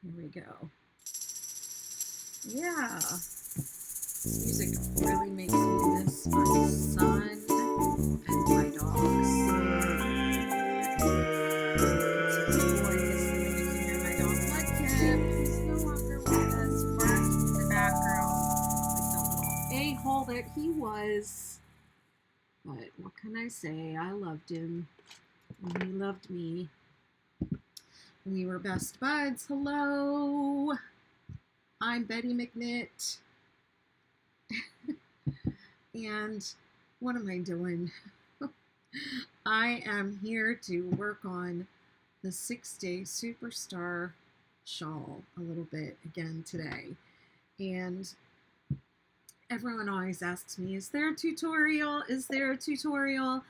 Here we go. Yeah. Music really makes me miss my son and my dogs. It's really gorgeous that you can hear my dog Mudkip. He's no longer with us, barking in the background like the little a-hole that he was. But what can I say? I loved him, and he loved me. We were best buds. Hello. I'm Betty McKnit. And what am I doing? I am here to work on the 6-day Superstar shawl a little bit again today. And everyone always asks me, is there a tutorial? Is there a tutorial?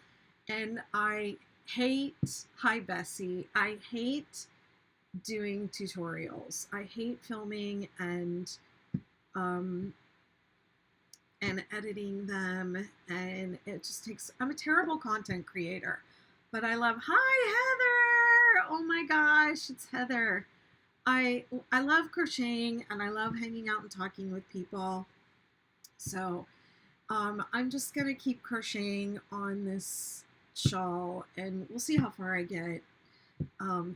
And I hate, hi Bessie, I hate doing tutorials. I hate filming and editing them, and it just takes, I'm a terrible content creator, but I love, hi Heather, oh my gosh, it's Heather. I love crocheting and I love hanging out and talking with people. So I'm just gonna keep crocheting on this shawl and we'll see how far I get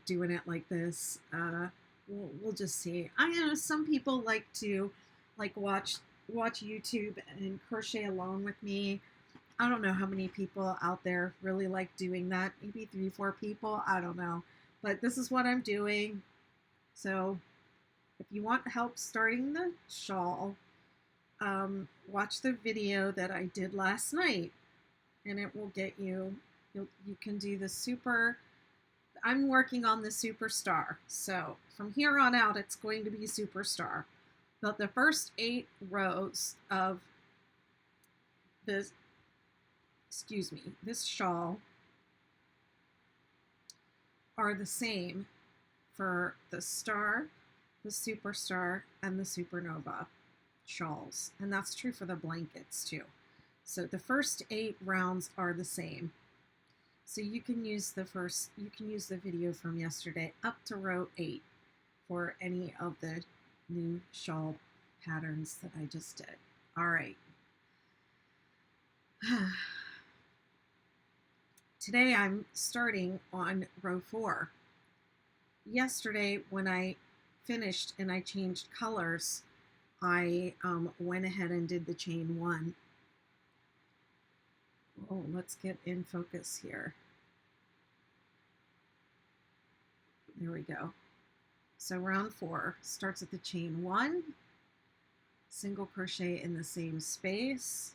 doing it like this. We'll just see. I know some people like to watch YouTube and crochet along with me. I don't know how many people out there really like doing that. Maybe 3-4 people. I don't know. But this is what I'm doing. So if you want help starting the shawl, watch the video that I did last night and it will get you, you can do the I'm working on the Superstar. So from here on out, it's going to be Superstar. But the first 8 rows of this, this shawl are the same for the Star, the Superstar, and the Supernova shawls. And that's true for the blankets too. So the first 8 rounds are the same. So you can use the video from yesterday up to row 8 for any of the new shawl patterns that I just did. All right. Today I'm starting on row 4. Yesterday when I finished and I changed colors, I went ahead and did the chain 1. Oh, let's get in focus here. There we go. So round 4 starts at the chain 1, single crochet in the same space,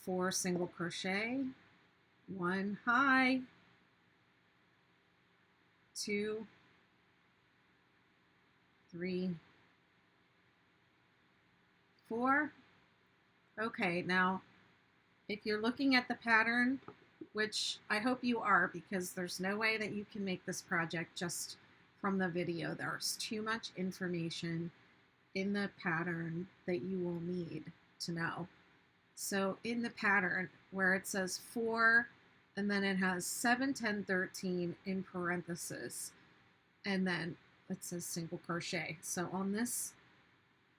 4 single crochet, 1 high, 2, 3, 4. Okay, now if you're looking at the pattern, which I hope you are, because there's no way that you can make this project just from the video. There's too much information in the pattern that you will need to know. So in the pattern where it says 4 and then it has 7, 10, 13 in parentheses, and then it says single crochet. So on this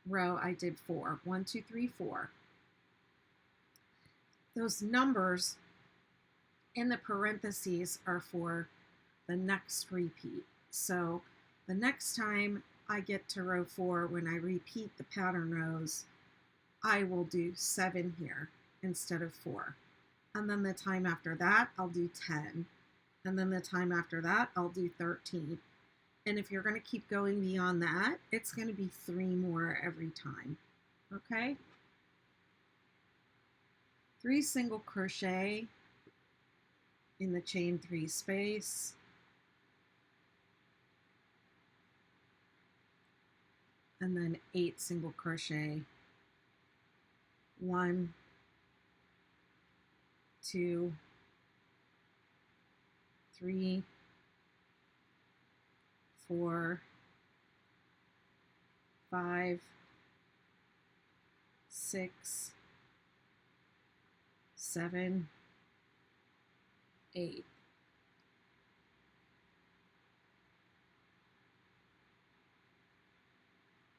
row I did 4. 1, 2, 3, 4. Those numbers in the parentheses are for the next repeat. So the next time I get to row 4, when I repeat the pattern rows, I will do 7 here instead of 4. And then the time after that, I'll do 10. And then the time after that, I'll do 13. And if you're going to keep going beyond that, it's going to be 3 more every time. Okay? 3 single crochet in the chain 3 space, and then 8 single crochet, 1, 2, 3, 4, 5, 6, 7, 8.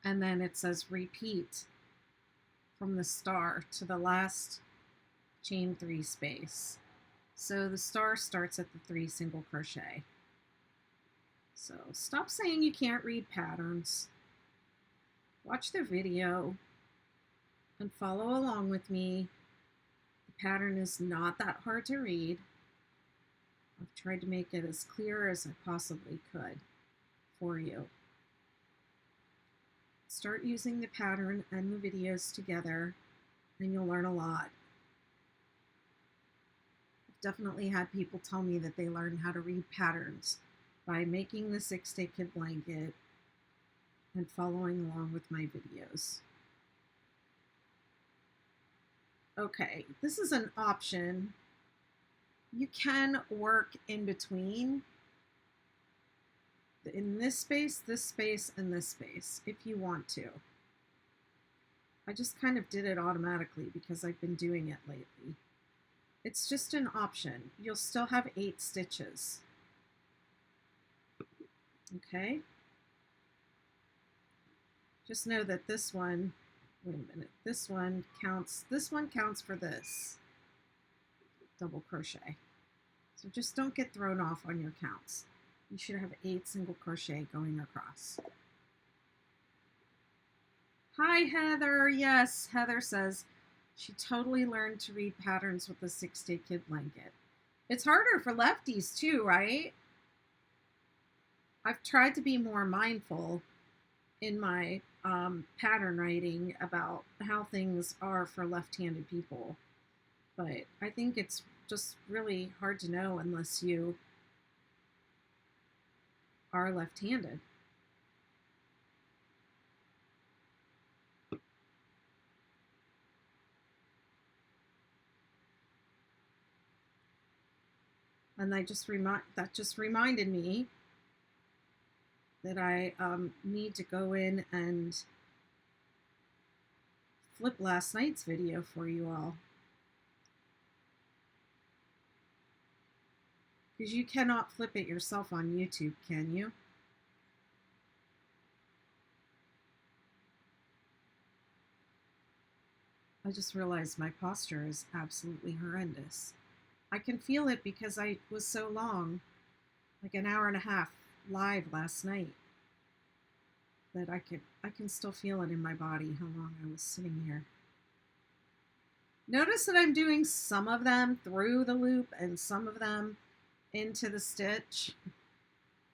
And then it says repeat from the star to the last chain 3 space. So the star starts at the 3 single crochet. So stop saying you can't read patterns. Watch the video and follow along with me. The pattern is not that hard to read. I've tried to make it as clear as I possibly could for you. Start using the pattern and the videos together and you'll learn a lot. I've definitely had people tell me that they learned how to read patterns by making the 6-day kid blanket and following along with my videos. Okay, this is an option. You can work in between in this space, and this space if you want to. I just kind of did it automatically because I've been doing it lately. It's just an option. You'll still have 8 stitches. Okay? Just know that this one, wait a minute, this one counts for this double crochet. So just don't get thrown off on your counts. You should have 8 single crochet going across. Hi, Heather. Yes, Heather says she totally learned to read patterns with the 6-day kid blanket. It's harder for lefties too, right? I've tried to be more mindful in my pattern writing about how things are for left-handed people. But I think it's just really hard to know unless you are left-handed. And that just reminded me that I need to go in and flip last night's video for you all. Because you cannot flip it yourself on YouTube, can you? I just realized my posture is absolutely horrendous. I can feel it because I was so long, like an hour and a half live last night, that I can still feel it in my body how long I was sitting here. Notice that I'm doing some of them through the loop and some of them into the stitch.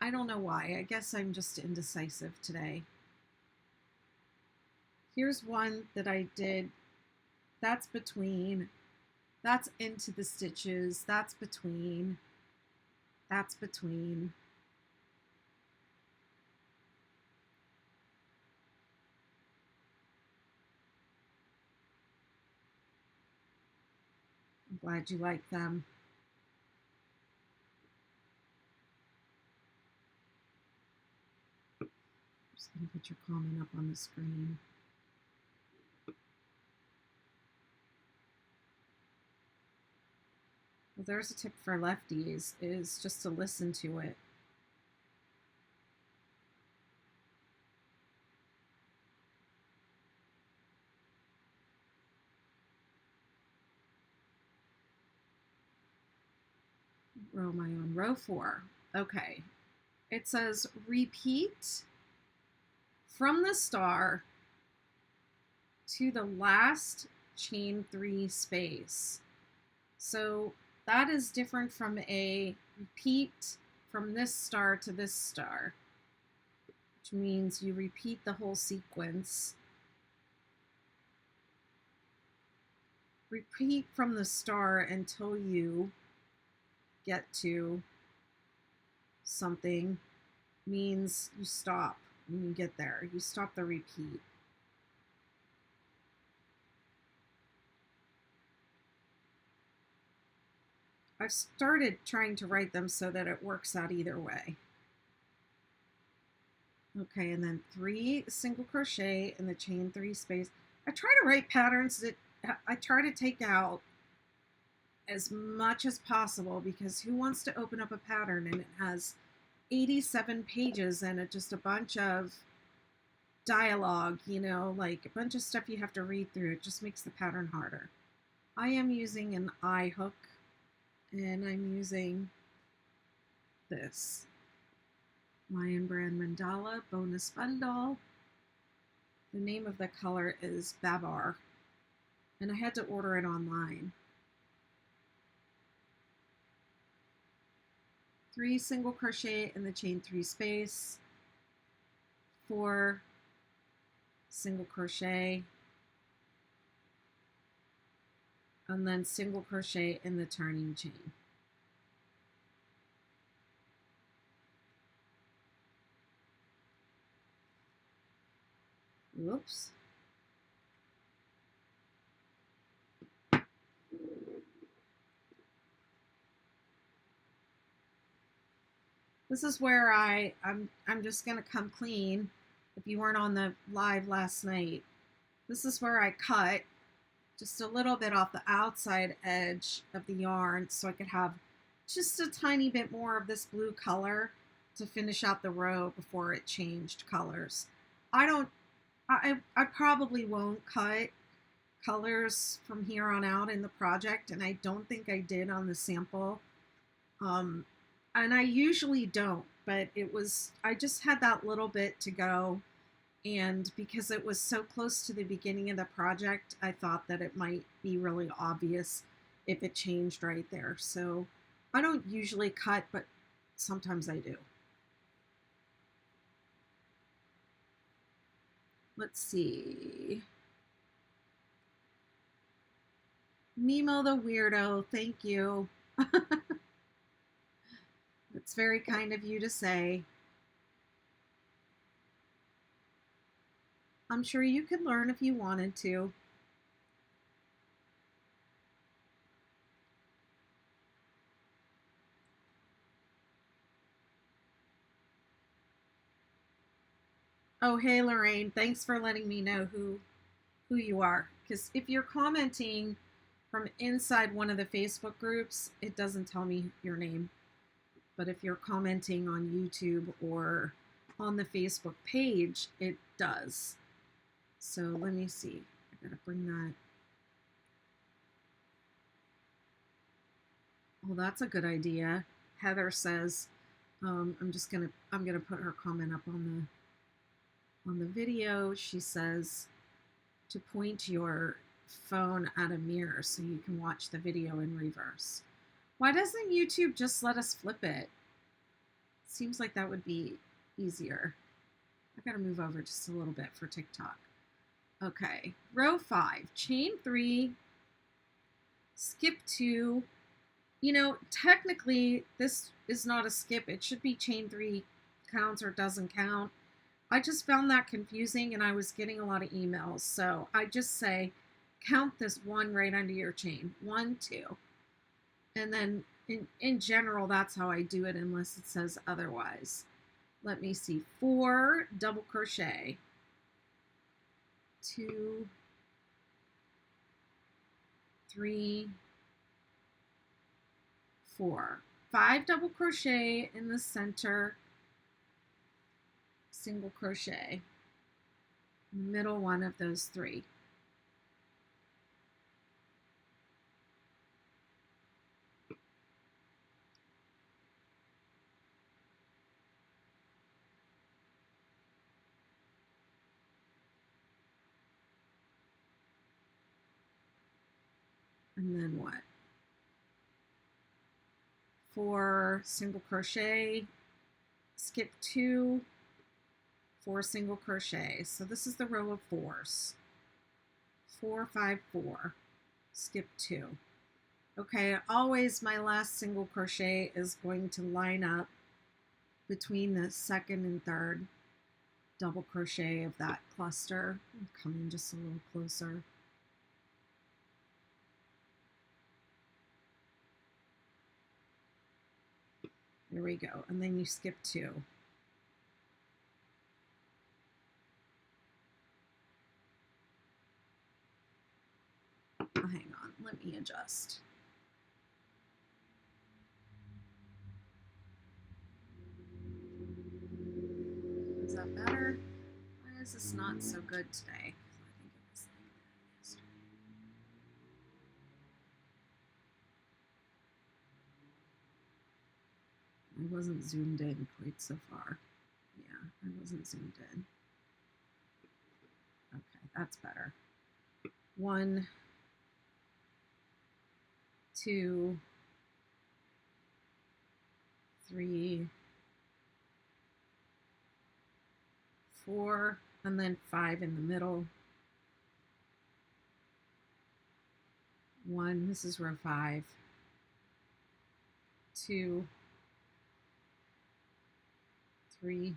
I don't know why. I guess I'm just indecisive today. Here's one that I did. That's between. That's into the stitches. That's between. That's between. I'm glad you like them. Just going to put your comment up on the screen. Well, there's a tip for lefties, is just to listen to it. Row am I on? Row 4. Okay. It says repeat from the star to the last chain 3 space. So that is different from a repeat from this star to this star, which means you repeat the whole sequence. Repeat from the star until you get to something means you stop when you get there. You stop the repeat. I've started trying to write them so that it works out either way. Okay, and then 3 single crochet in the chain 3 space. I try to write patterns that I try to take out as much as possible, because who wants to open up a pattern and it has 87 pages and just a bunch of dialogue, you know, like a bunch of stuff you have to read through. It just makes the pattern harder. I am using an eye hook, and I'm using this Lion Brand Mandala bonus bundle. The name of the color is Babar, and I had to order it online. 3 single crochet in the chain 3 space, 4 single crochet, and then single crochet in the turning chain. Whoops. This is where I'm just gonna come clean. If you weren't on the live last night, this is where I cut just a little bit off the outside edge of the yarn so I could have just a tiny bit more of this blue color to finish out the row before it changed colors. I probably won't cut colors from here on out in the project, and I don't think I did on the sample. And I usually don't, but I just had that little bit to go, and because it was so close to the beginning of the project, I thought that it might be really obvious if it changed right there. So I don't usually cut, but sometimes I do. Let's see. Mimo the Weirdo, thank you. It's very kind of you to say. I'm sure you could learn if you wanted to. Oh, hey, Lorraine, thanks for letting me know who you are. Because if you're commenting from inside one of the Facebook groups, it doesn't tell me your name. But if you're commenting on YouTube or on the Facebook page, it does. So let me see. I gotta bring that. Oh, that's a good idea. Heather says, I'm gonna put her comment up on the video. She says to point your phone at a mirror so you can watch the video in reverse. Why doesn't YouTube just let us flip it? Seems like that would be easier. I gotta move over just a little bit for TikTok. Okay, row 5, chain 3, skip 2. You know, technically this is not a skip. It should be chain 3 counts or doesn't count. I just found that confusing, and I was getting a lot of emails. So I just say, count this 1 right under your chain. 1, 2. And then in general, that's how I do it unless it says otherwise. Let me see. 4 double crochet. 2, 3, 4. 5 double crochet in the center. Single crochet. Middle one of those 3. And then what? 4 single crochet, skip 2, 4 single crochet. So this is the row of 4s. 4, 5, 4, skip 2. Okay, always my last single crochet is going to line up between the second and third double crochet of that cluster. I'm coming just a little closer. There we go. And then you skip 2. Oh, hang on, let me adjust. Is that better? is this not so good today? I think it was like that yesterday. I wasn't zoomed in quite so far. Yeah, I wasn't zoomed in. Okay, that's better. 1, 2, 3, 4, and then 5 in the middle. 1, this is row 5, 2, 3,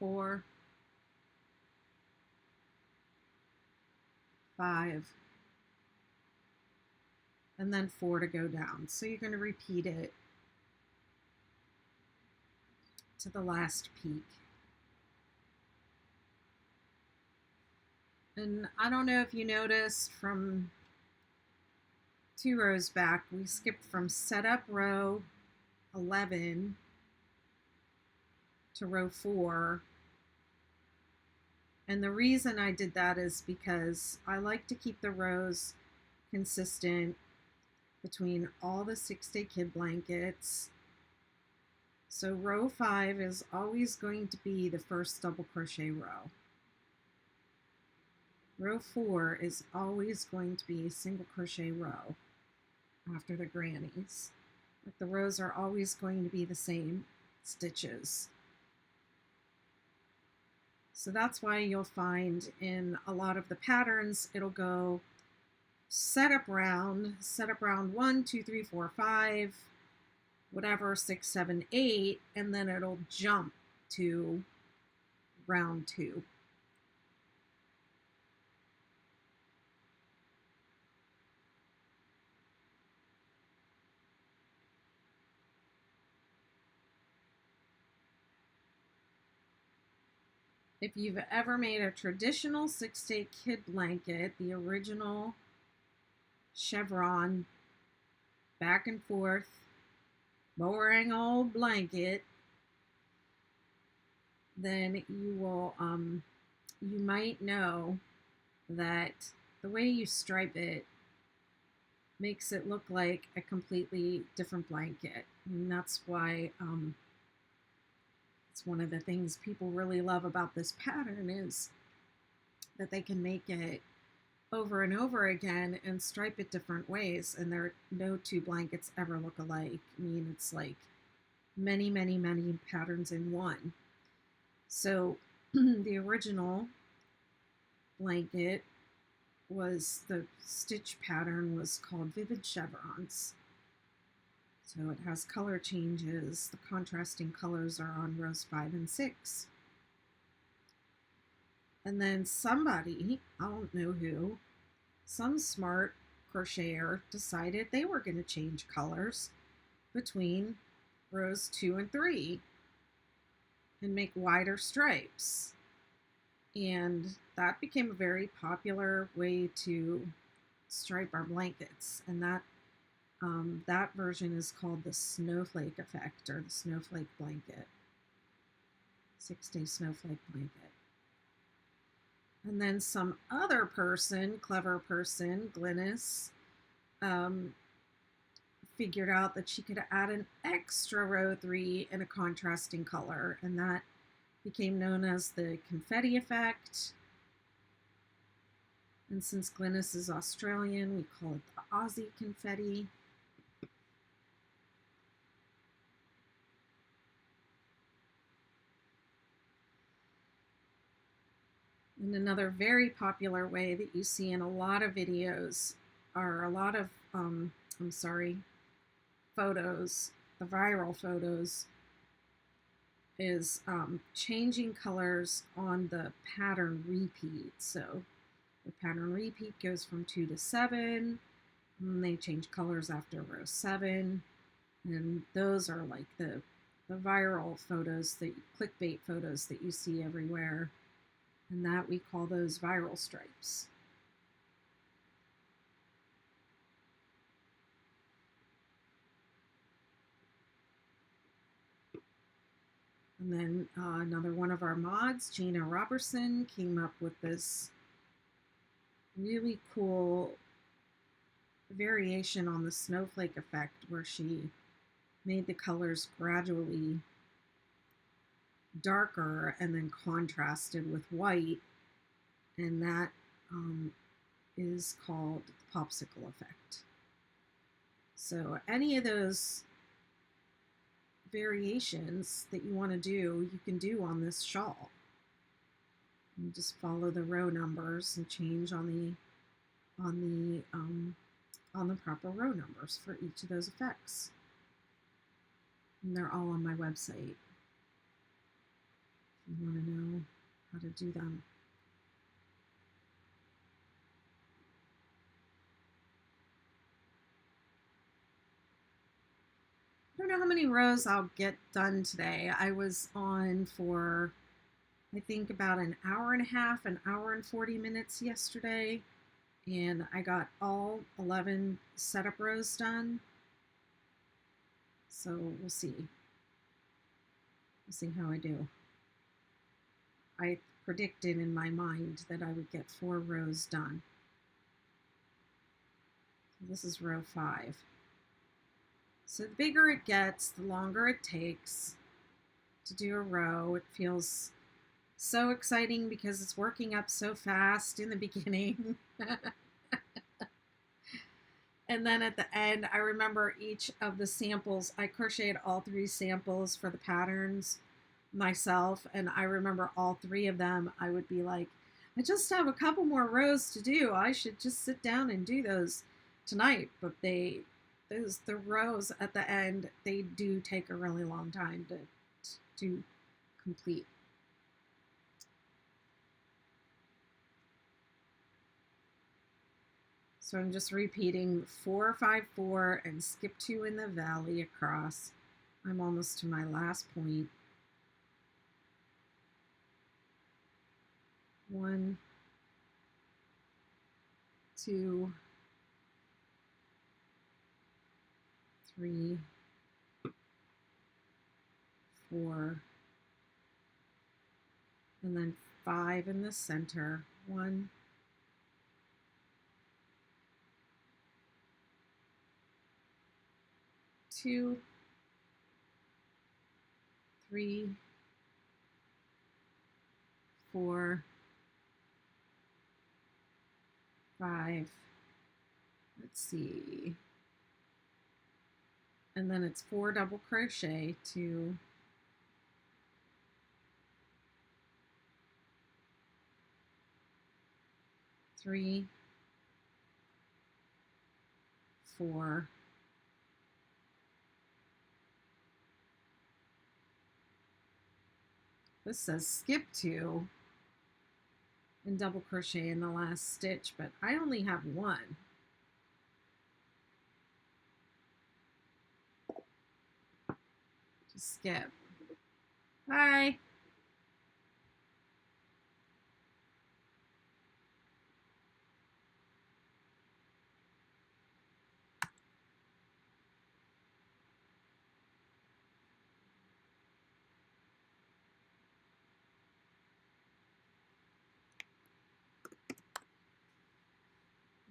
4, 5, and then 4 to go down. So you're going to repeat it to the last peak. And I don't know if you noticed from 2 rows back, we skipped from setup row 11 to row 4. And the reason I did that is because I like to keep the rows consistent between all the 6-day kid blankets. So row 5 is always going to be the first double crochet row. Row 4 is always going to be a single crochet row after the grannies. But the rows are always going to be the same stitches. So that's why you'll find in a lot of the patterns, it'll go setup round 1, 2, 3, 4, 5, whatever, 6, 7, 8, and then it'll jump to round 2. If you've ever made a traditional 6-day kid blanket, the original chevron, back and forth, boring old blanket, then you will, you might know that the way you stripe it makes it look like a completely different blanket. And that's why it's one of the things people really love about this pattern is that they can make it over and over again and stripe it different ways, and there no 2 blankets ever look alike. I mean, it's like many, many, many patterns in one. So the original blanket was, the stitch pattern was called Vivid Chevrons. So it has color changes. The contrasting colors are on rows 5 and 6. And then somebody, I don't know who, some smart crocheter decided they were going to change colors between rows 2 and 3 and make wider stripes. And that became a very popular way to stripe our blankets. And that version is called the snowflake effect, or the snowflake blanket, 6-day snowflake blanket. And then some other person, clever person, Glynis, figured out that she could add an extra row 3 in a contrasting color, and that became known as the confetti effect. And since Glynis is Australian, we call it the Aussie confetti. And another very popular way that you see in a lot of videos, or a lot of, photos, the viral photos, is changing colors on the pattern repeat. So the pattern repeat goes from 2 to 7, and they change colors after row 7. And those are like the viral photos, the clickbait photos that you see everywhere. And that we call those viral stripes. And then another one of our mods, Gina Robertson, came up with this really cool variation on the snowflake effect where she made the colors gradually darker and then contrasted with white, and that is called the popsicle effect. So any of those variations that you want to do, you can do on this shawl. You just follow the row numbers and change on the proper row numbers for each of those effects. And they're all on my website if you want to know how to do them. I don't know how many rows I'll get done today. I was on for, I think, about an hour and a half, an hour and 40 minutes yesterday, and I got all 11 setup rows done. So we'll see. We'll see how I do. I predicted in my mind that I would get 4 rows done. So this is row 5. So the bigger it gets, the longer it takes to do a row. It feels so exciting because it's working up so fast in the beginning. And then at the end, I remember each of the samples. I crocheted all 3 samples for the patterns myself, and I remember all 3 of them. I would be like, I just have a couple more rows to do. I should just sit down and do those tonight. But the rows at the end, they do take a really long time to complete. So I'm just repeating 4, 5, 4, and skip 2 in the valley across. I'm almost to my last point. 1, 2, 3, 4, and then 5 in the center. 1, 2, 3, 4, 5. Let's see. And then it's 4 double crochet, 2, 3, 4, this says skip 2 and double crochet in the last stitch, but I only have 1. Just skip. Bye.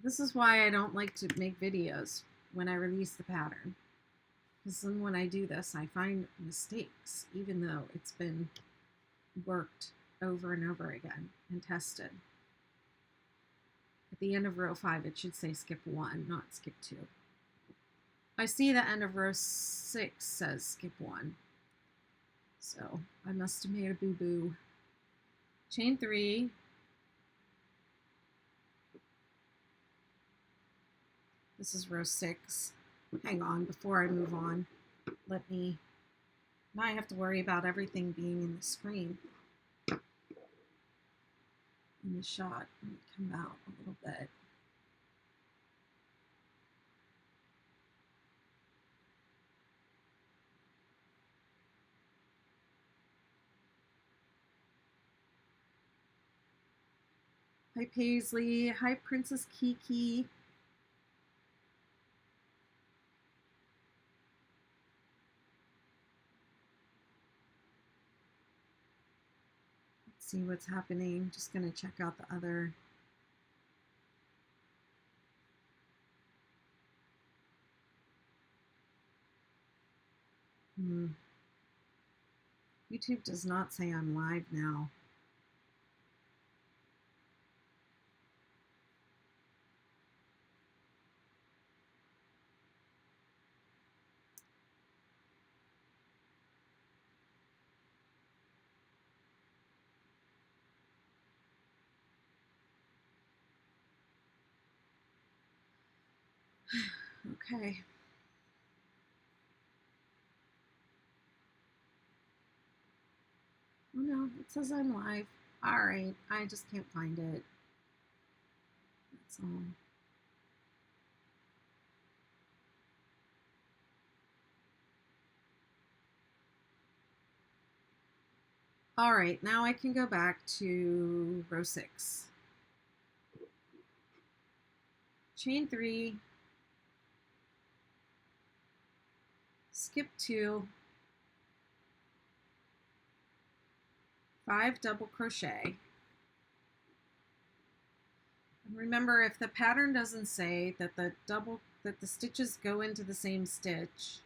This is why I don't like to make videos when I release the pattern. Because then when I do this, I find mistakes, even though it's been worked over and over again and tested. At the end of row 5, it should say skip 1, not skip 2. I see the end of row 6 says skip 1. So I must have made a boo-boo. Chain 3. This is row 6. Hang on, before I move on, now I have to worry about everything being in the screen. In the shot, let me come out a little bit. Hi Paisley, hi Princess Kiki. see what's happening. Just going to check out the other. YouTube does not say I'm live now. Okay. Oh no, it says I'm live. All right, I just can't find it. That's all. All right, now I can go back to row 6. Chain 3, skip 2, 5 double crochet. And remember, if the pattern doesn't say that the stitches go into the same stitch,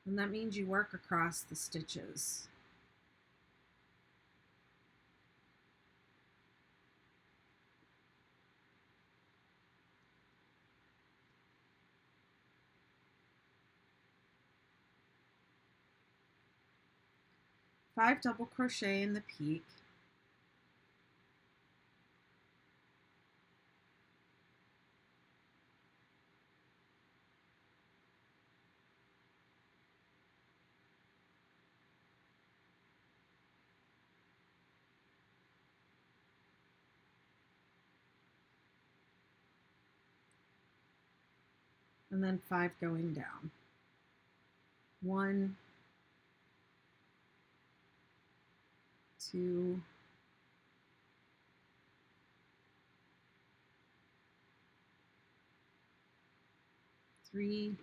then that means you work across the stitches. Five double crochet in the peak. And then 5 going down. 1, 2, 3,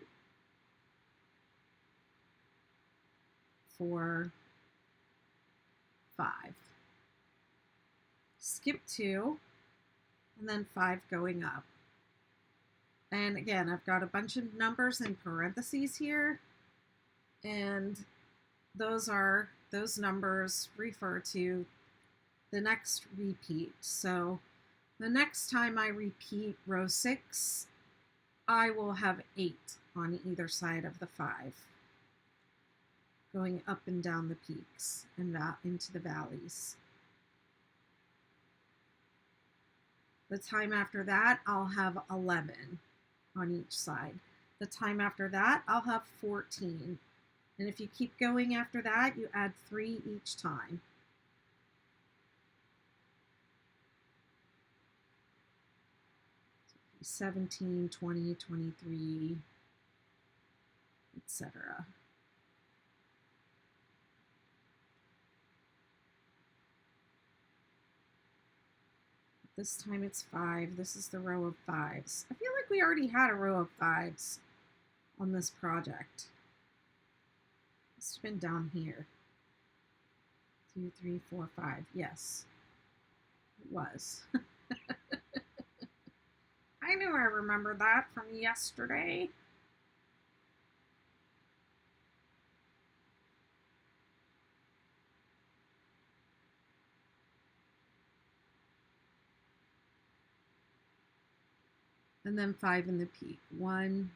4, 5. Skip 2, and then 5 going up. And again, I've got a bunch of numbers in parentheses here, and those numbers refer to the next repeat. So the next time I repeat row 6, I will have 8 on either side of the 5, going up and down the peaks and into the valleys. The time after that, I'll have 11 on each side. The time after that, I'll have 14. And if you keep going after that, you add 3 each time. So 17, 20, 23, etc. This time it's 5. This is the row of 5s. I feel like we already had a row of 5s on this project. It's been down here. 2, 3, 4, 5. Yes, it was. I knew I remembered that from yesterday. And then 5 in the peak. 1,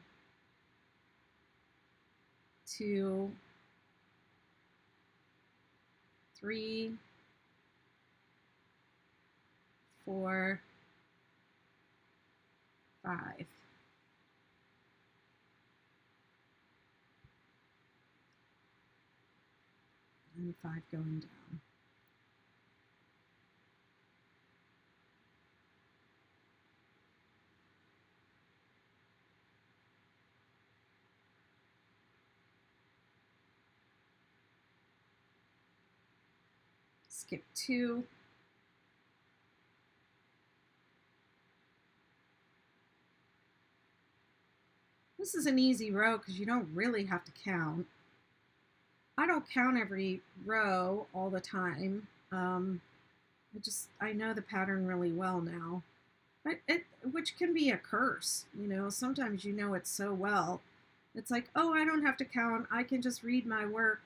2, 3, 4, 5. And 5 going down. Skip 2. This is an easy row because you don't really have to count. I don't count every row all the time. Um, I know the pattern really well now, but which can be a curse. You know, sometimes you know it so well. It's like, oh, I don't have to count. I can just read my work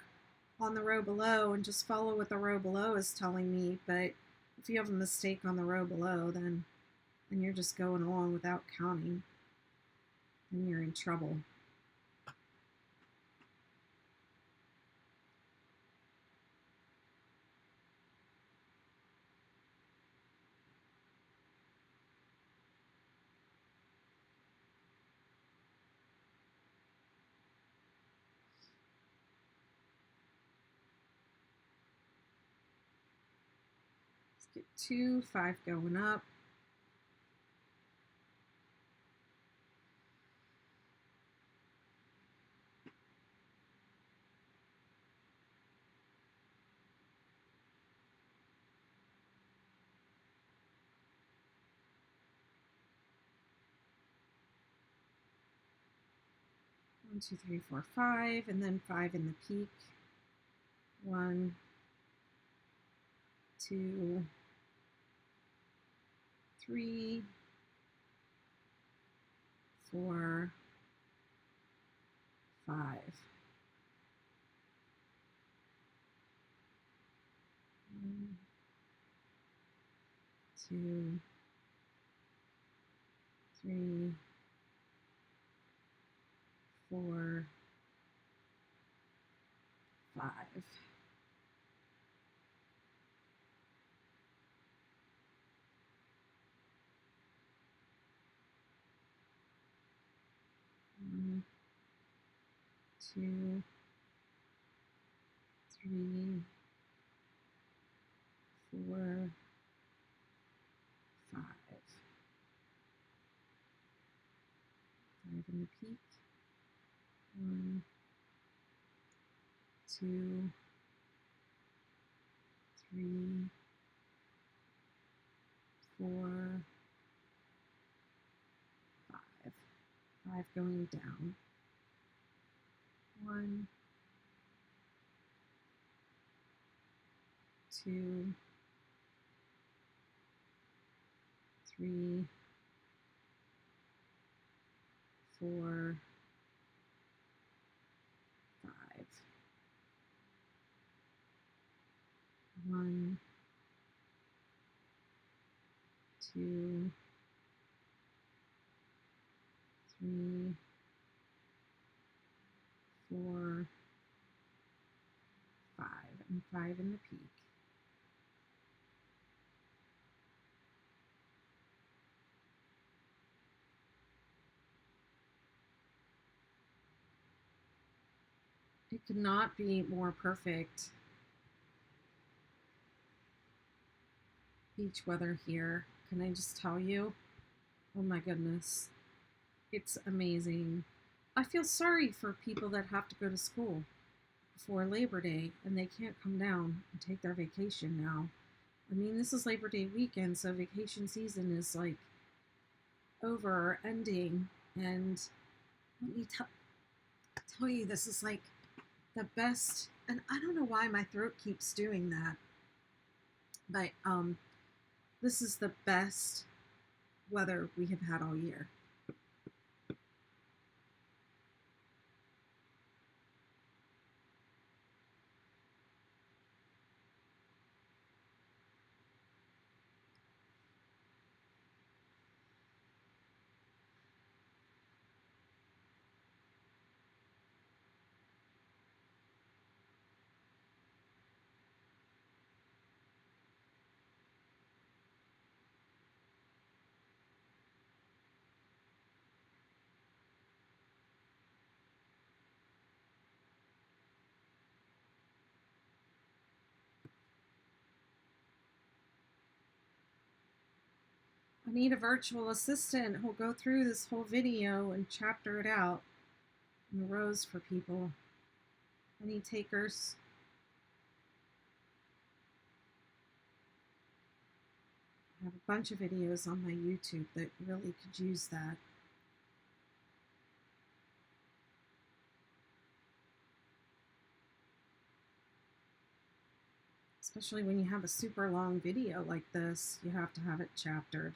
on the row below and just follow what the row below is telling me. But if you have a mistake on the row below, then you're just going along without counting, then you're in trouble. Let's get 2, 5 going up. One, 2, 3, 4, 5, and then 5 in the peak. 1, 2, 3, 4, 5. 1, 2, 3, 4, 5. 1, 2, 3, 4, 5. 5 in the peak. 1, 2, 3, 4, 5. 5 going down. 1, 2, 3, 4, 5. 1, 2, 3, 4, 5, and 5 in the peak. It could not be more perfect. Beach weather here. Can I just tell you? Oh my goodness. It's amazing. I feel sorry for people that have to go to school before Labor Day and they can't come down and take their vacation now. I mean, this is Labor Day weekend, so vacation season is like over, ending. And let me tell you, this is like the best, and I don't know why my throat keeps doing that, but this is the best weather we have had all year. I need a virtual assistant who'll go through this whole video and chapter it out in rows for people. Any takers? I have a bunch of videos on my YouTube that really could use that. It's Especially when you have a super long video like this, you have to have it chaptered.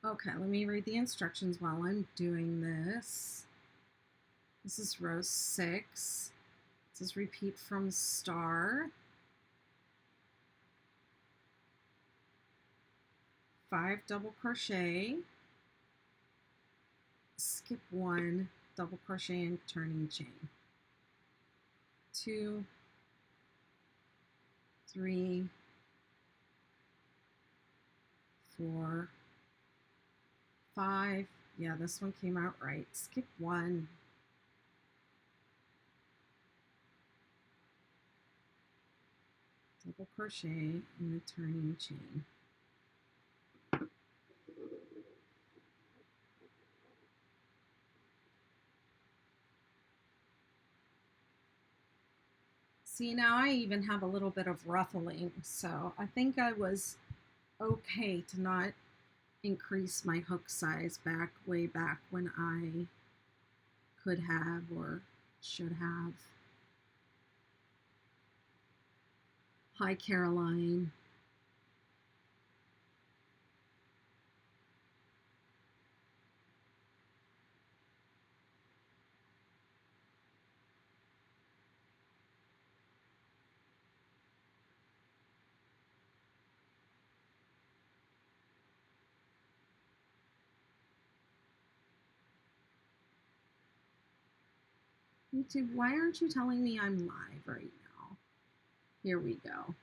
Okay, let me read the instructions while I'm doing this. This is row 6. It says repeat from star. 5 double crochet. Skip 1 double crochet and turning chain. 2, 3, 4, 5. Yeah, this one came out right. Skip 1. Double crochet in the turning chain. See, now I even have a little bit of ruffling, so I think I was okay to not increase my hook size way back when I could have or should have. Hi, Caroline. YouTube, why aren't you telling me I'm live right now? Here we go.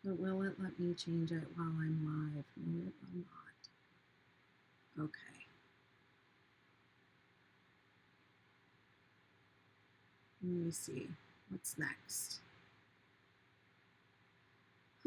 But will it let me change it while I'm live? No, it will not. Okay. Let me see. What's next?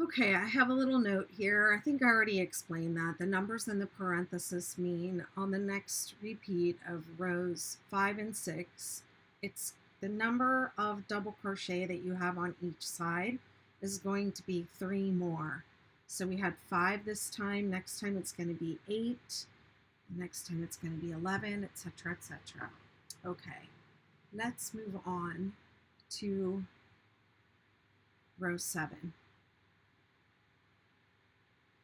Okay, I have a little note here. I think I already explained that. The numbers in the parenthesis mean on the next repeat of rows 5 and 6, it's the number of double crochet that you have on each side is going to be 3 more. So we had 5 this time. Next time it's going to be 8. Next time it's going to be 11, etc., etc. Okay, let's move on to row 7.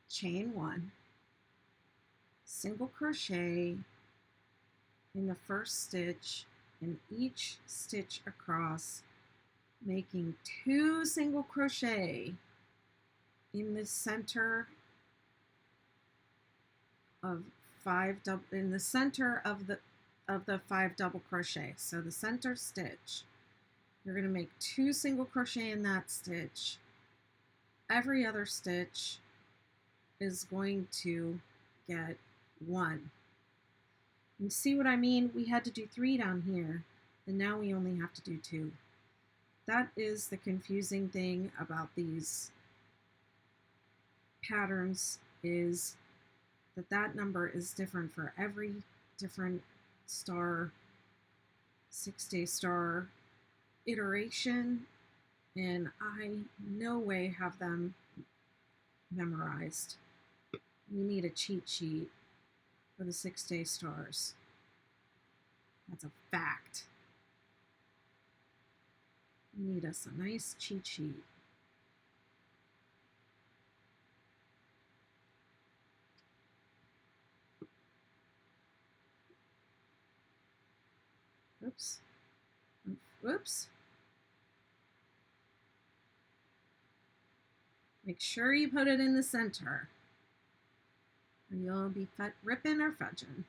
Chain 1, single crochet in the first stitch in each stitch across, making 2 single crochet in the center of 5 double in the center of the 5 double crochet. So the center stitch, you're going to make 2 single crochet in that stitch. Every other stitch is going to get 1. You see what I mean? We had to do 3 down here, and now we only have to do 2. That is the confusing thing about these patterns, is that number is different for every different star, 6-day star iteration, and I no way have them memorized. You need a cheat sheet for the 6-day stars. That's a fact. You need us a nice cheat sheet. Oops. Whoops. Make sure you put it in the center, or you'll be ripping or fudging.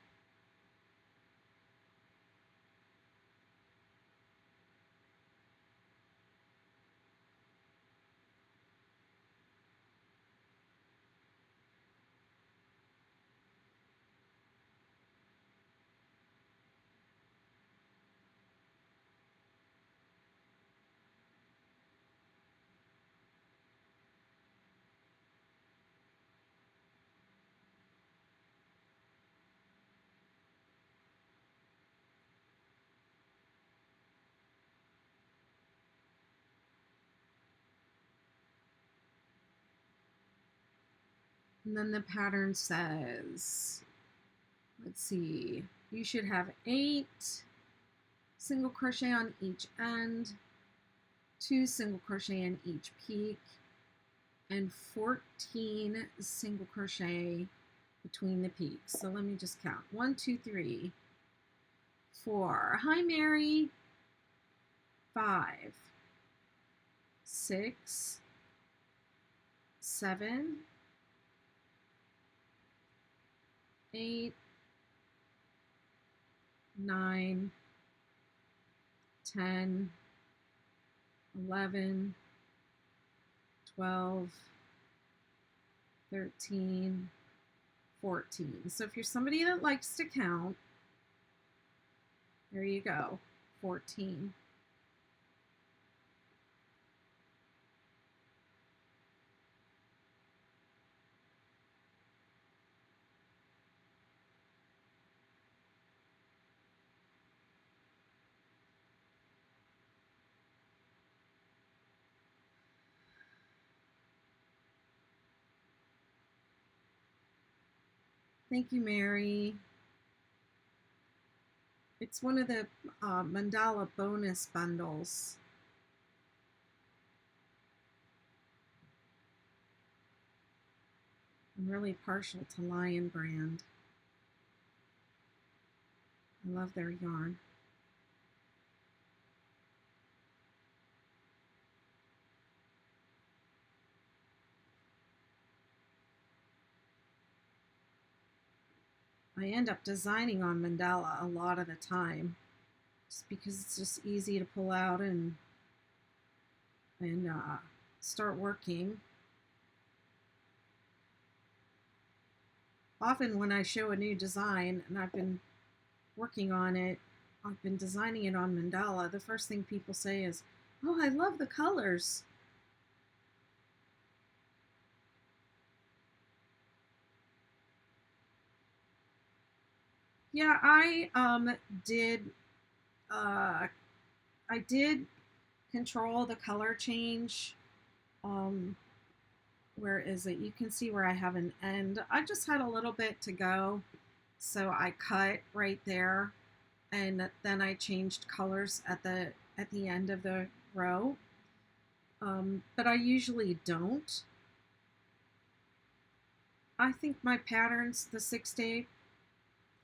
And then the pattern says, let's see, you should have 8 single crochet on each end, 2 single crochet in each peak, and 14 single crochet between the peaks. So let me just count. 1, 2, 3, 4. Hi, Mary. 5, 6, 7, 8, 9, 10, 11, 12, 13, 14. So if you're somebody that likes to count, there you go, 14. Thank you, Mary. It's one of the mandala bonus bundles. I'm really partial to Lion Brand. I love their yarn. I end up designing on mandala a lot of the time, just because it's just easy to pull out and start working. Often when I show a new design and I've been working on it, I've been designing it on mandala, the first thing people say is, "Oh, I love the colors." Yeah, uh, I did control the color change. Where is it? You can see where I have an end. I just had a little bit to go, so I cut right there, and then I changed colors at the end of the row. But I usually don't. I think my patterns, the 6-day,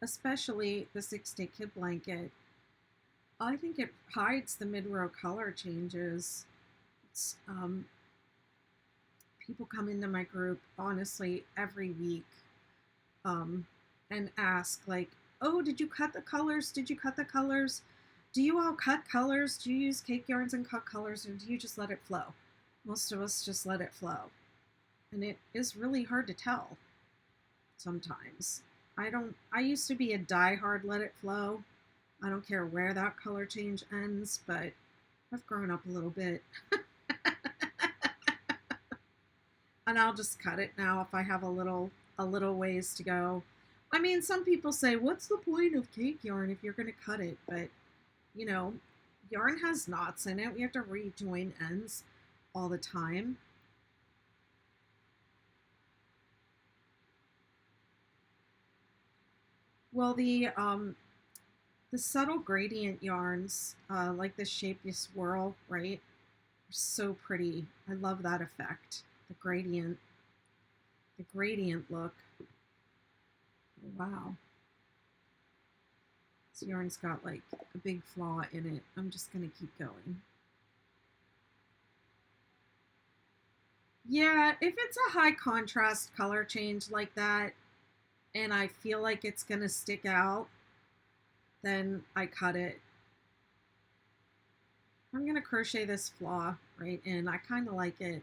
especially the 6-day kid blanket, I think it hides the mid-row color changes. It's, people come into my group, honestly, every week and ask, like, "Oh, did you cut the colors? Did you cut the colors? Do you all cut colors? Do you use cake yarns and cut colors, or do you just let it flow?" Most of us just let it flow. And it is really hard to tell sometimes. I used to be a die-hard let it flow. I don't care where that color change ends, but I've grown up a little bit. And I'll just cut it now if I have a little ways to go. I mean, some people say, "What's the point of cake yarn if you're going to cut it?" But, you know, yarn has knots in it. We have to rejoin ends all the time. Well, the subtle gradient yarns, like the Shapey Swirl, right, are so pretty. I love that effect. The gradient look. Wow. This yarn's got like a big flaw in it. I'm just going to keep going. Yeah, if it's a high contrast color change like that, and I feel like it's going to stick out, then I cut it. I'm going to crochet this flaw right in. I kind of like it.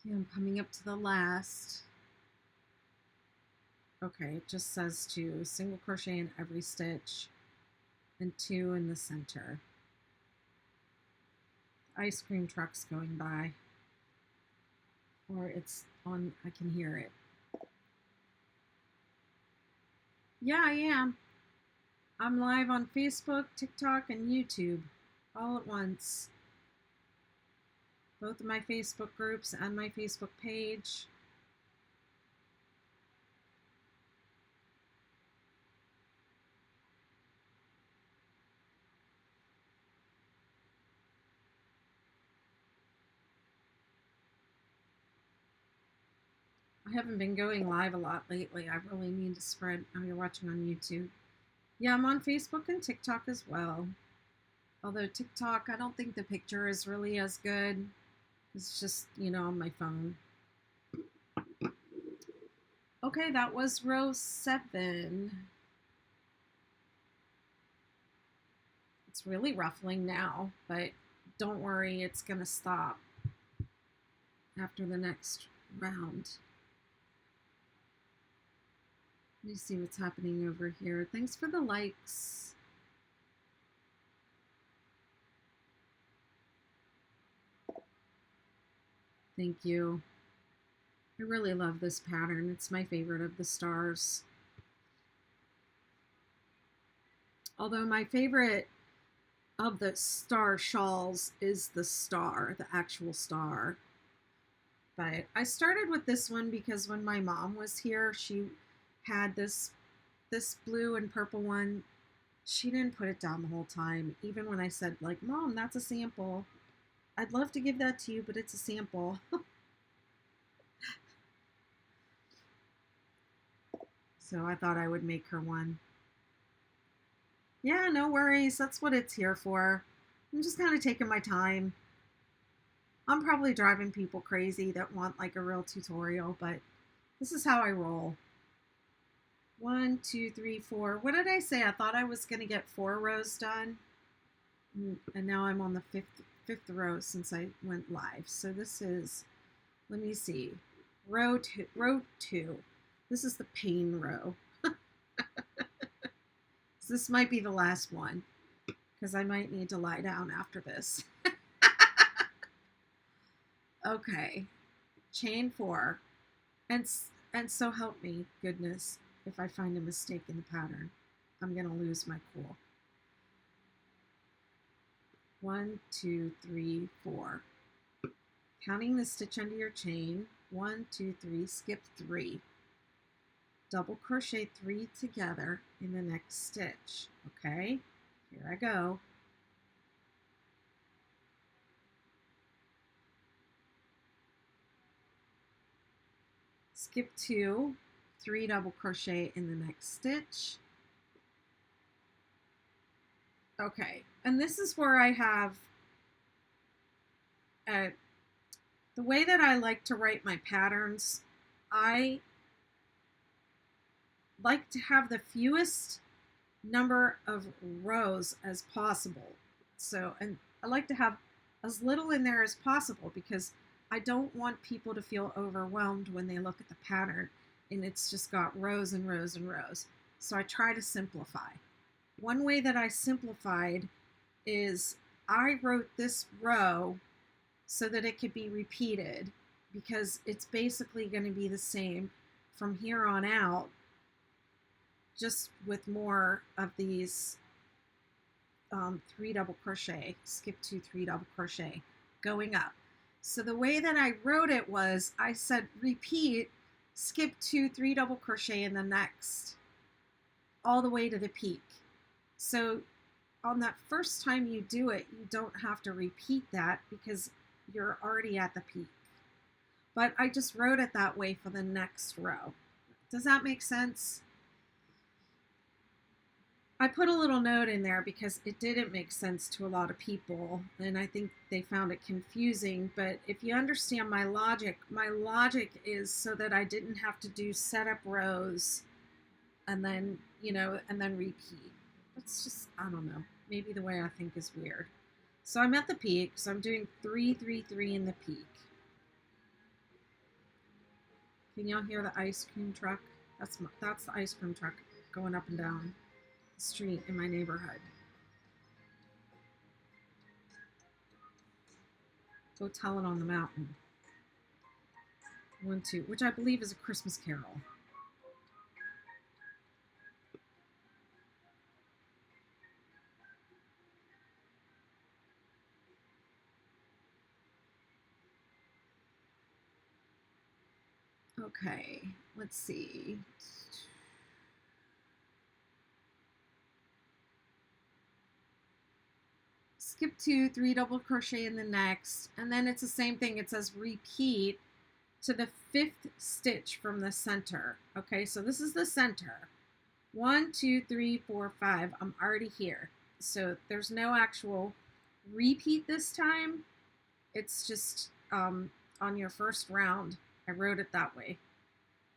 Okay, I'm coming up to the last. Okay, it just says to single crochet in every stitch and 2 in the center. Ice cream truck's going by, or it's on, I can hear it. Yeah, I am. I'm live on Facebook, TikTok, and YouTube all at once. Both of my Facebook groups and my Facebook page. I haven't been going live a lot lately. I really need to spread. Oh, you're watching on YouTube. Yeah, I'm on Facebook and TikTok as well. Although TikTok, I don't think the picture is really as good. It's just, on my phone. Okay, that was row 7. It's really ruffling now, but don't worry, it's going to stop after the next round. Let me see what's happening over here. Thanks for the likes. Thank you. I really love this pattern. It's my favorite of the stars. Although my favorite of the star shawls is the star, the actual star. But I started with this one because when my mom was here, she had this blue and purple one. She didn't put it down the whole time. Even when I said, like, Mom, that's a sample. I'd love to give that to you, but it's a sample. So I thought I would make her one. Yeah, no worries. That's what it's here for. I'm just kind of taking my time. I'm probably driving people crazy that want like a real tutorial, but this is how I roll. 1, 2, 3, 4. What did I say? I thought I was going to get 4 rows done. And now I'm on the fifth row since I went live. So this is, let me see, row 2. This is the pain row. So this might be the last one because I might need to lie down after this. Okay, chain 4. And so help me, goodness, if I find a mistake in the pattern, I'm going to lose my cool. 1, 2, 3, 4. Counting the stitch under your chain. 1, 2, 3, skip 3. Double crochet 3 together in the next stitch. Okay, here I go. Skip 2, 3 double crochet in the next stitch. Okay, and this is where I have the way that I like to write my patterns. I like to have the fewest number of rows as possible. So, and I like to have as little in there as possible because I don't want people to feel overwhelmed when they look at the pattern and it's just got rows and rows and rows. So I try to simplify. One way that I simplified is I wrote this row so that it could be repeated because it's basically going to be the same from here on out, just with more of these 3 double crochet, skip 2, 3 double crochet going up. So the way that I wrote it was I said repeat, skip 2, 3 double crochet in the next, all the way to the peak. So on that first time you do it, you don't have to repeat that because you're already at the peak. But I just wrote it that way for the next row. Does that make sense? I put a little note in there because it didn't make sense to a lot of people, and I think they found it confusing. But if you understand my logic is so that I didn't have to do setup rows and then, and then repeat. It's just, I don't know, maybe the way I think is weird. So I'm at the peak, so I'm doing 3, 3, 3 in the peak. Can y'all hear the ice cream truck? That's the ice cream truck going up and down the street in my neighborhood. Go Tell It on the Mountain. 1, 2, which I believe is a Christmas carol. Okay, let's see. Skip 2, 3 double crochet in the next, and then it's the same thing. It says repeat to the 5th stitch from the center. Okay, so this is the center. 1, 2, 3, 4, 5. I'm already here. So there's no actual repeat this time. It's just on your first round. I wrote it that way.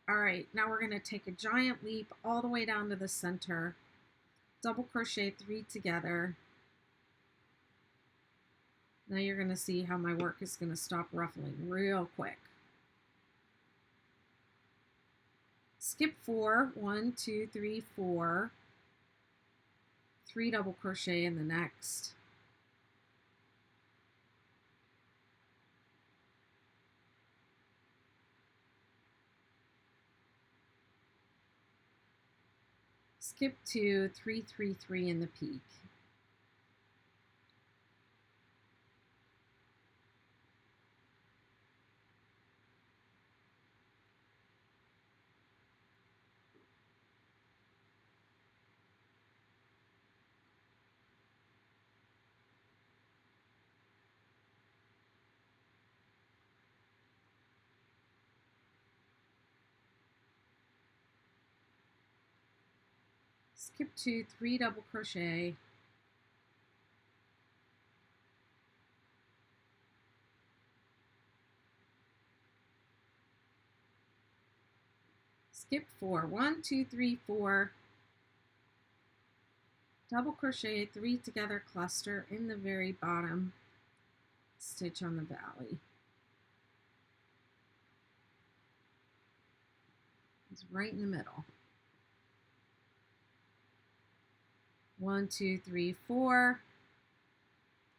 All right, now we're going to take a giant leap all the way down to the center. Double crochet 3 together. Now you're going to see how my work is going to stop ruffling real quick. Skip 4, 1, 2, 3, 4, 3 double crochet in the next. Skip 2, 3, 3, 3 in the peak. Skip 2, 3 double crochet. Skip 4, 1, 2, 3, 4. Double crochet 3 together, cluster in the very bottom stitch on the valley. It's right in the middle. 1, 2, 3, 4,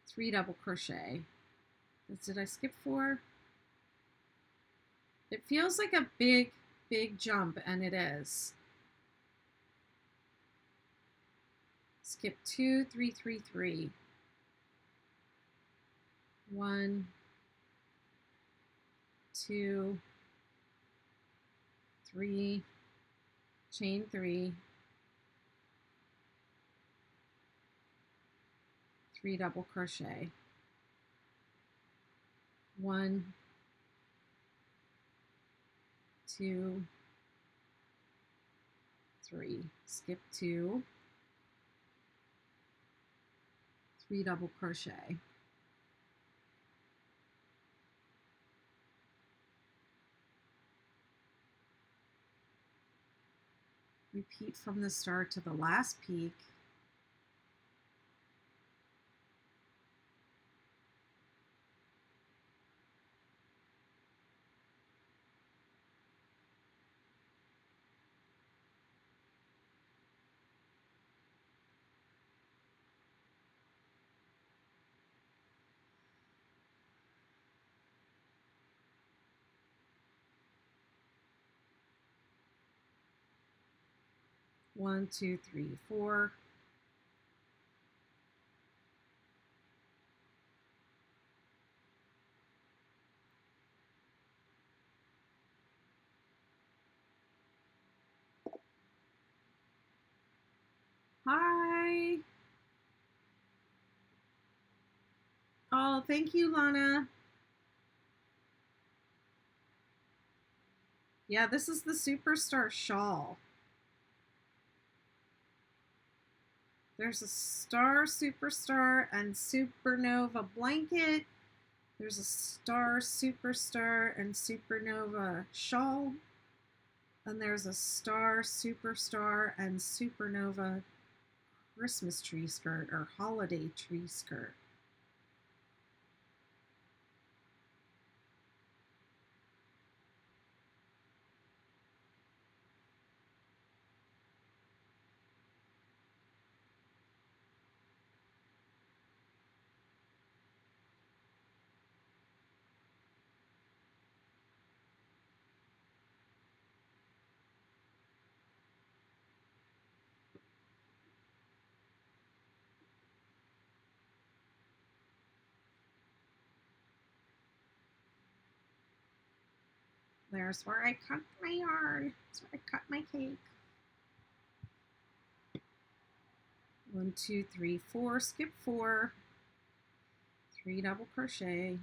3 double crochet. Did I skip 4? It feels like a big jump, and it is. Skip 2, 3, 3, 3. 1, 2, 3, chain 3, 3 double crochet. 1, 2, 3. Skip 2, 3 double crochet. Repeat from the start to the last peak. One, 2, 3, 4. Oh, thank you, Lana. Yeah, this is the Superstar shawl. There's a Star Superstar and Supernova blanket. There's a Star Superstar and Supernova shawl. And there's a Star Superstar and Supernova Christmas tree skirt or holiday tree skirt. There's where I cut my yarn. That's where I cut my cake. 1, 2, 3, 4, skip 4, 3 double crochet.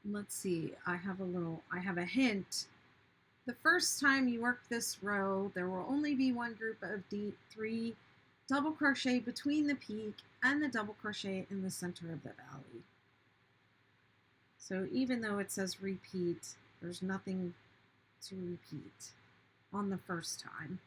Let's see, I have a hint. The first time you work this row, there will only be one group of 3 double crochet between the peak and the double crochet in the center of the valley. So even though it says repeat, there's nothing to repeat on the first time.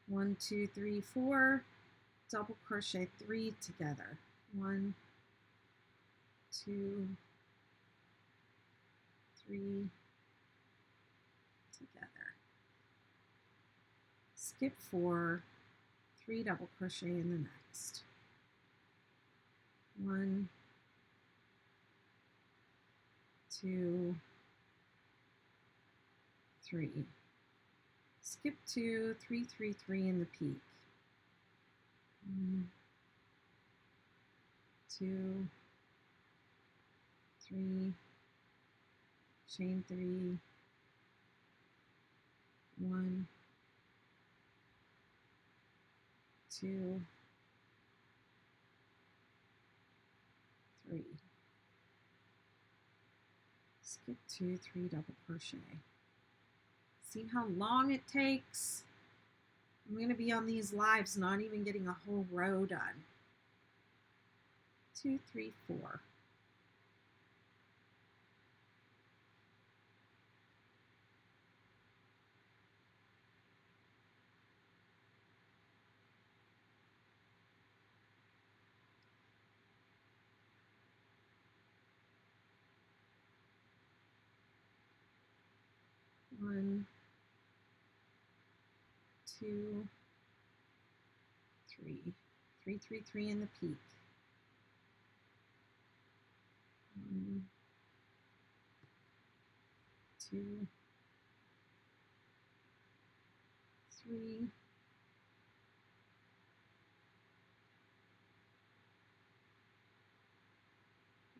One, 2, 3, 4, double crochet 3 together. 1, 2, 3 together. Skip 4, 3 double crochet in the next. 1, 2, 3. Skip 2, 3, 3, 3 in the peak. 1, 2, 3, chain 3, 1, 2, 3. Skip 2, 3 double crochet. See how long it takes? I'm going to be on these lives not even getting a whole row done. 2, 3, 4. One, 2, 3. 3, 3, 3 in the peak. 1, 2, 3.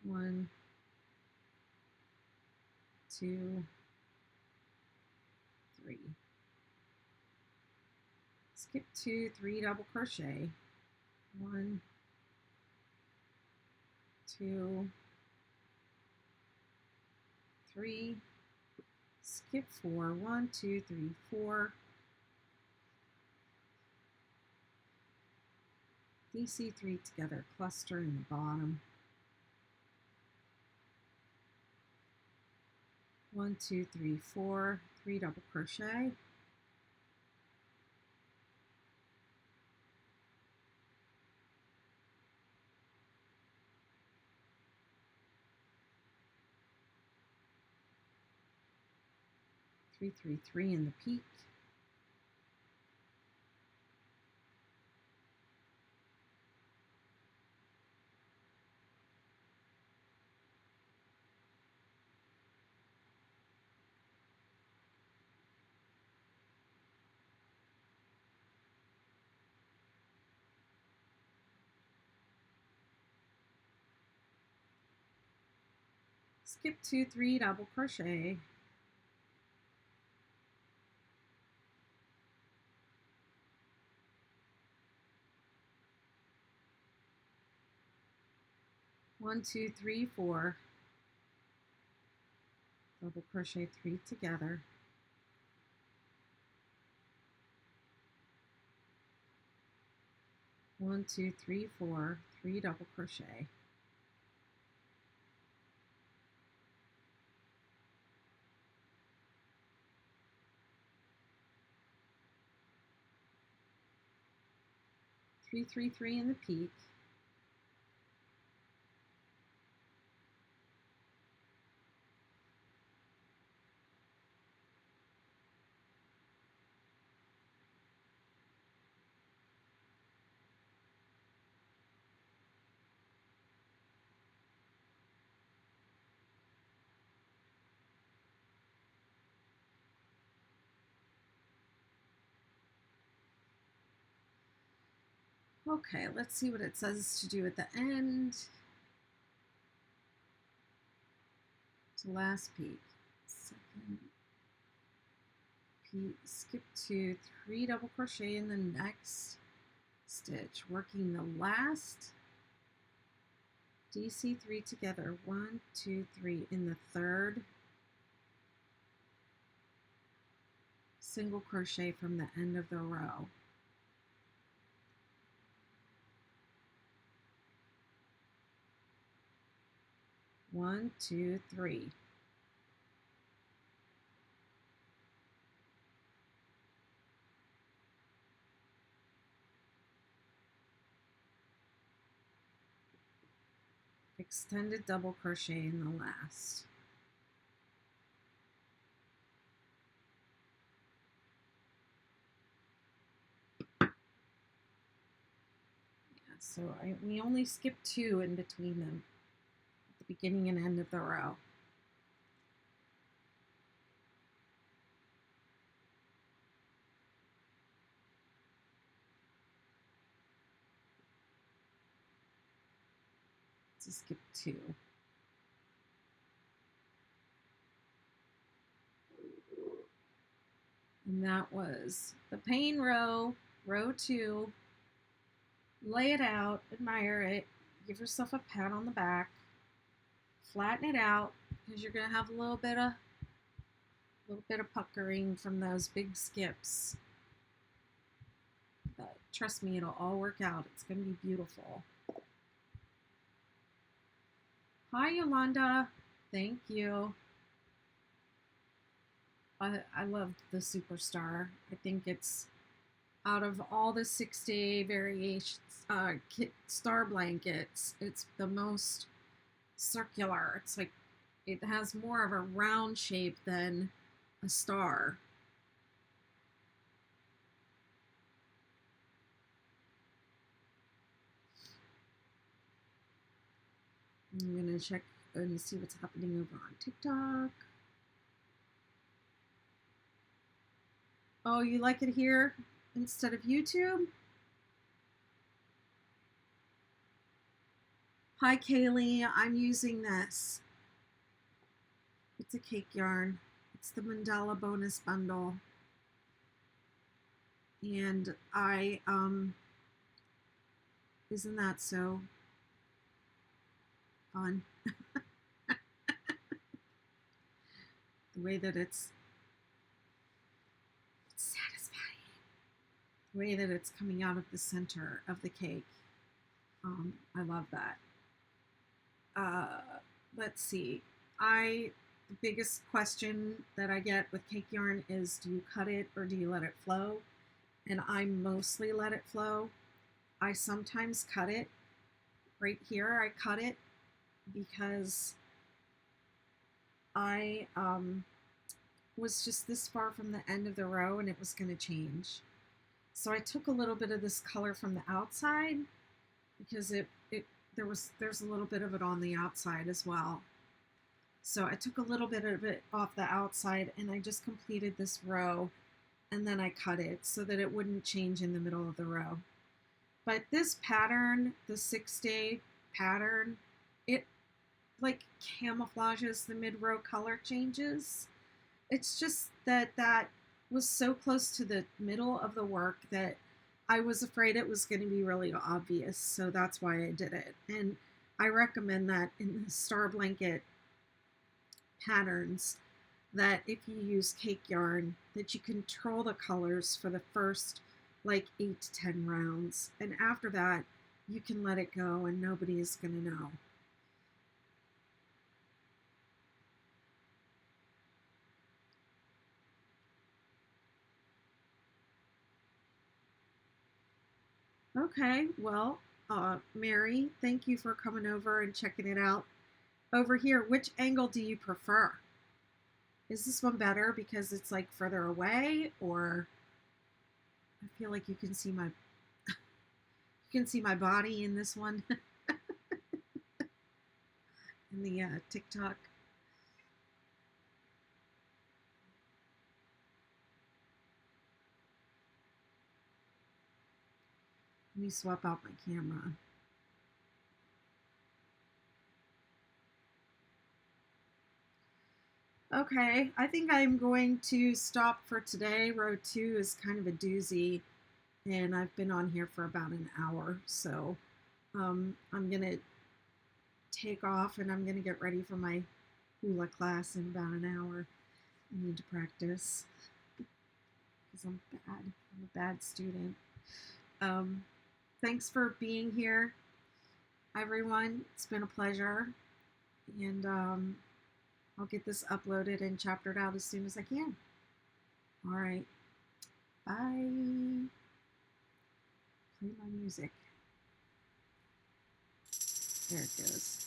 1, 2, 3. Skip 2, 3 double crochet. 1, 2, 3. Skip 4. 1, 2, 3, 4. DC3 together, cluster in the bottom. 1, 2, 3, 4, 3 double crochet. 3, 3, 3 in the peak. skip 2, 3 double crochet, one, 2, 3, 4 double crochet 3 together, one, 2, 3, 4, 3 double crochet, three, 3, 3 in the peak, okay, let's see what it says to do at the end. So last peak, second peak, skip 2, 3 double crochet in the next stitch, working the last DC3 together, 1, 2, 3 in the third single crochet from the end of the row. One, two, three. Extended double crochet in the last. Yeah, so we only skip 2 in between them at the beginning and end of the row. So skip 2. And that was the pain row, row 2. Lay it out, admire it, give yourself a pat on the back, flatten it out because you're going to have a little bit of puckering from those big skips. But trust me, it'll all work out. It's going to be beautiful. Hi, Yolanda. Thank you. I love the Superstar. I think it's, out of all the 6-day variations, star blankets, it's the most circular. It's like, it has more of a round shape than a star. I'm going to check and see what's happening over on TikTok. Oh, you like it here instead of YouTube? Hi, Kaylee. I'm using this. It's a cake yarn. It's the Mandala Bonus Bundle. And isn't that so fun? The way that it's satisfying. The way that it's coming out of the center of the cake. I love that. Let's see. The biggest question that I get with cake yarn is, do you cut it or do you let it flow? And I mostly let it flow. I sometimes cut it. Right here, I cut it because I was just this far from the end of the row and it was going to change. So I took a little bit of this color from the outside because there's a little bit of it on the outside as well. So I took a little bit of it off the outside and I just completed this row and then I cut it so that it wouldn't change in the middle of the row. But this pattern, the 6-day pattern, like camouflages the mid-row color changes. It's just that that was so close to the middle of the work that I was afraid it was going to be really obvious. So that's why I did it. And I recommend that in the star blanket patterns, that if you use cake yarn, that you control the colors for the first like 8 to 10 rounds. And after that, you can let it go and nobody is going to know. Okay, well, Mary, thank you for coming over and checking it out. Over here, which angle do you prefer? Is this one better because it's like further away, or I feel like you can see my body in this one in the TikTok. Let me swap out my camera. Okay, I think I'm going to stop for today. Row 2 is kind of a doozy, and I've been on here for about an hour, so I'm gonna take off and I'm gonna get ready for my hula class in about an hour. I need to practice because I'm bad. I'm a bad student. Thanks for being here, everyone. It's been a pleasure, and I'll get this uploaded and chaptered out as soon as I can. All right. Bye. Play my music. There it goes.